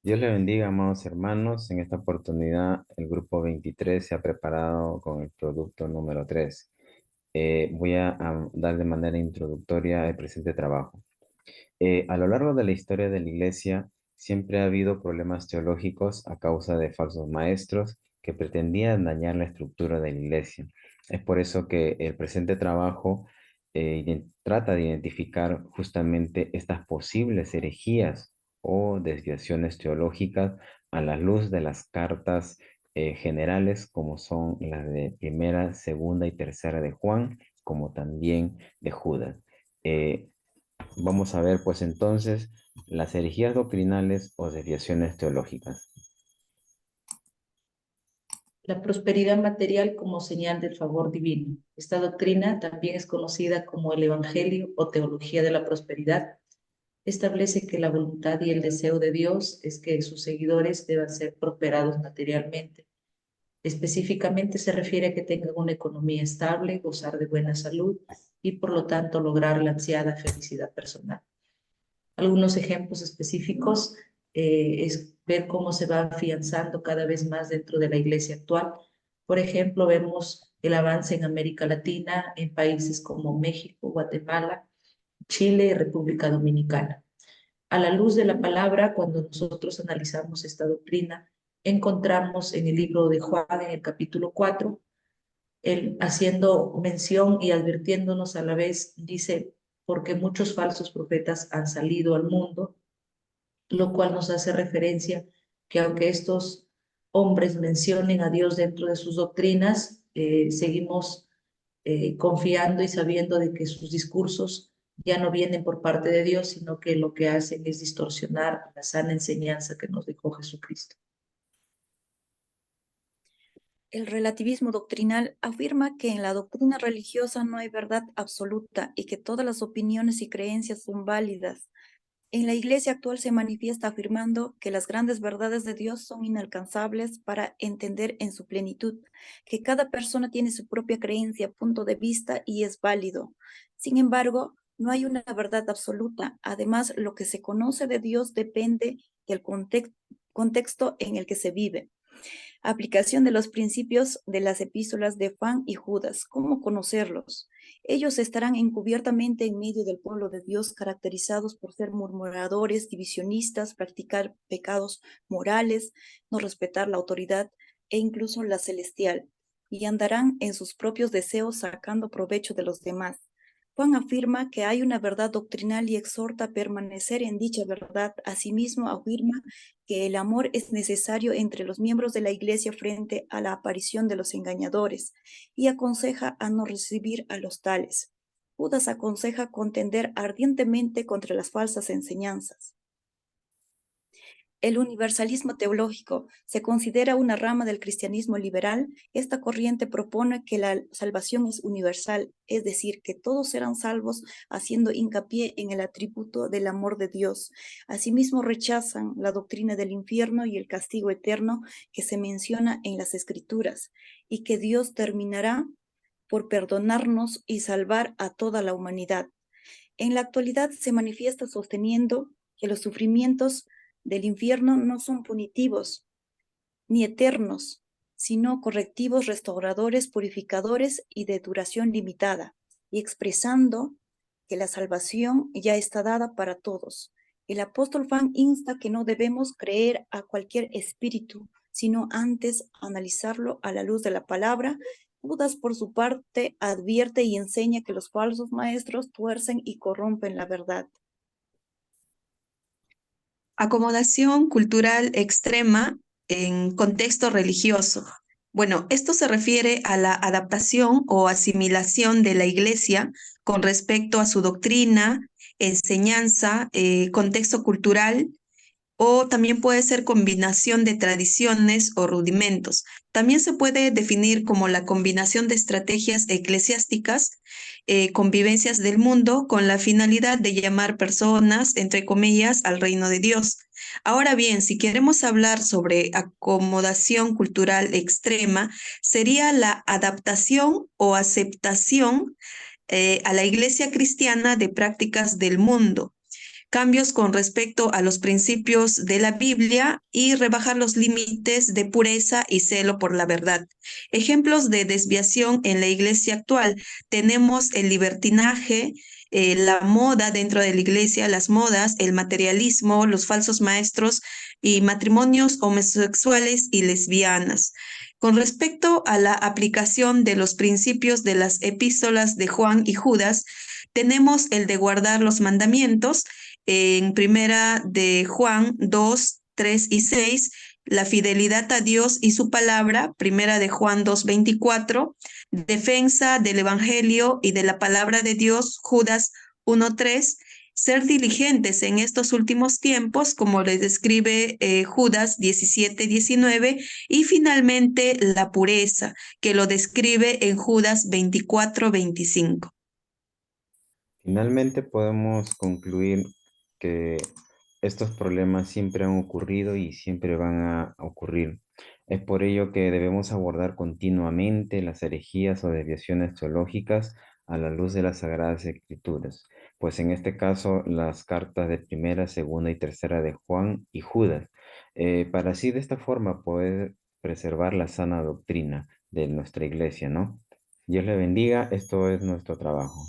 Dios le bendiga, amados hermanos. En esta oportunidad, el grupo 23 se ha preparado con el producto número 3. Voy a dar de manera introductoria el presente trabajo. A lo largo de la historia de la Iglesia, siempre ha habido problemas teológicos a causa de falsos maestros que pretendían dañar la estructura de la Iglesia. Es por eso que el presente trabajo trata de identificar justamente estas posibles herejías o desviaciones teológicas a la luz de las cartas generales, como son las de primera, segunda y tercera de Juan, como también de Judas. Eh, Vamos a ver, pues entonces, las herejías doctrinales o desviaciones teológicas. La prosperidad material como señal del favor divino. Esta doctrina también es conocida como el Evangelio o teología de la prosperidad. Establece que la voluntad y el deseo de Dios es que sus seguidores deban ser prosperados materialmente. Específicamente se refiere a que tengan una economía estable, gozar de buena salud y por lo tanto lograr la ansiada felicidad personal. Algunos ejemplos específicos es ver cómo se va afianzando cada vez más dentro de la iglesia actual. Por ejemplo, vemos el avance en América Latina, en países como México, Guatemala, Chile y República Dominicana. A la luz de la palabra, cuando nosotros analizamos esta doctrina, encontramos en el libro de Juan, en el capítulo 4, él haciendo mención y advirtiéndonos a la vez, dice, porque muchos falsos profetas han salido al mundo, lo cual nos hace referencia que aunque estos hombres mencionen a Dios dentro de sus doctrinas, seguimos confiando y sabiendo de que sus discursos ya no vienen por parte de Dios, sino que lo que hacen es distorsionar la sana enseñanza que nos dejó Jesucristo. El relativismo doctrinal afirma que en la doctrina religiosa no hay verdad absoluta y que todas las opiniones y creencias son válidas. En la Iglesia actual se manifiesta afirmando que las grandes verdades de Dios son inalcanzables para entender en su plenitud, que cada persona tiene su propia creencia, punto de vista y es válido. Sin embargo, no hay una verdad absoluta. Además, lo que se conoce de Dios depende del contexto en el que se vive. Aplicación de los principios de las epístolas de Juan y Judas. ¿Cómo conocerlos? Ellos estarán encubiertamente en medio del pueblo de Dios, caracterizados por ser murmuradores, divisionistas, practicar pecados morales, no respetar la autoridad e incluso la celestial, y andarán en sus propios deseos sacando provecho de los demás. Juan afirma que hay una verdad doctrinal y exhorta a permanecer en dicha verdad. Asimismo, afirma que el amor es necesario entre los miembros de la Iglesia frente a la aparición de los engañadores y aconseja a no recibir a los tales. Judas aconseja contender ardientemente contra las falsas enseñanzas. El universalismo teológico se considera una rama del cristianismo liberal. Esta corriente propone que la salvación es universal, es decir, que todos serán salvos, haciendo hincapié en el atributo del amor de Dios. Asimismo, rechazan la doctrina del infierno y el castigo eterno que se menciona en las Escrituras, y que Dios terminará por perdonarnos y salvar a toda la humanidad. En la actualidad se manifiesta sosteniendo que los sufrimientos del infierno no son punitivos ni eternos, sino correctivos, restauradores, purificadores y de duración limitada, y expresando que la salvación ya está dada para todos. El apóstol Juan insta que no debemos creer a cualquier espíritu, sino antes analizarlo a la luz de la palabra. Judas, por su parte, advierte y enseña que los falsos maestros tuercen y corrompen la verdad. Acomodación cultural extrema en contexto religioso. Bueno, esto se refiere a la adaptación o asimilación de la Iglesia con respecto a su doctrina, enseñanza, contexto cultural, o también puede ser combinación de tradiciones o rudimentos. También se puede definir como la combinación de estrategias eclesiásticas, convivencias del mundo con la finalidad de llamar personas, entre comillas, al reino de Dios. Ahora bien, si queremos hablar sobre acomodación cultural extrema, sería la adaptación o aceptación a la iglesia cristiana de prácticas del mundo, cambios con respecto a los principios de la Biblia y rebajar los límites de pureza y celo por la verdad. Ejemplos de desviación en la iglesia actual: tenemos el libertinaje, la moda dentro de la iglesia, las modas, el materialismo, los falsos maestros y matrimonios homosexuales y lesbianas. Con respecto a la aplicación de los principios de las epístolas de Juan y Judas, tenemos el de guardar los mandamientos en primera de Juan 2, 3 y 6, la fidelidad a Dios y su palabra, primera de Juan 2, 24, defensa del evangelio y de la palabra de Dios, Judas 1, 3, ser diligentes en estos últimos tiempos, como les describe Judas 17, 19, y finalmente la pureza, que lo describe en Judas 24, 25. Finalmente podemos concluir que estos problemas siempre han ocurrido y siempre van a ocurrir. Es por ello que debemos abordar continuamente las herejías o desviaciones teológicas a la luz de las Sagradas Escrituras, pues en este caso las cartas de primera, segunda y tercera de Juan y Judas, para así de esta forma poder preservar la sana doctrina de nuestra iglesia, ¿no? Dios le bendiga, esto es nuestro trabajo.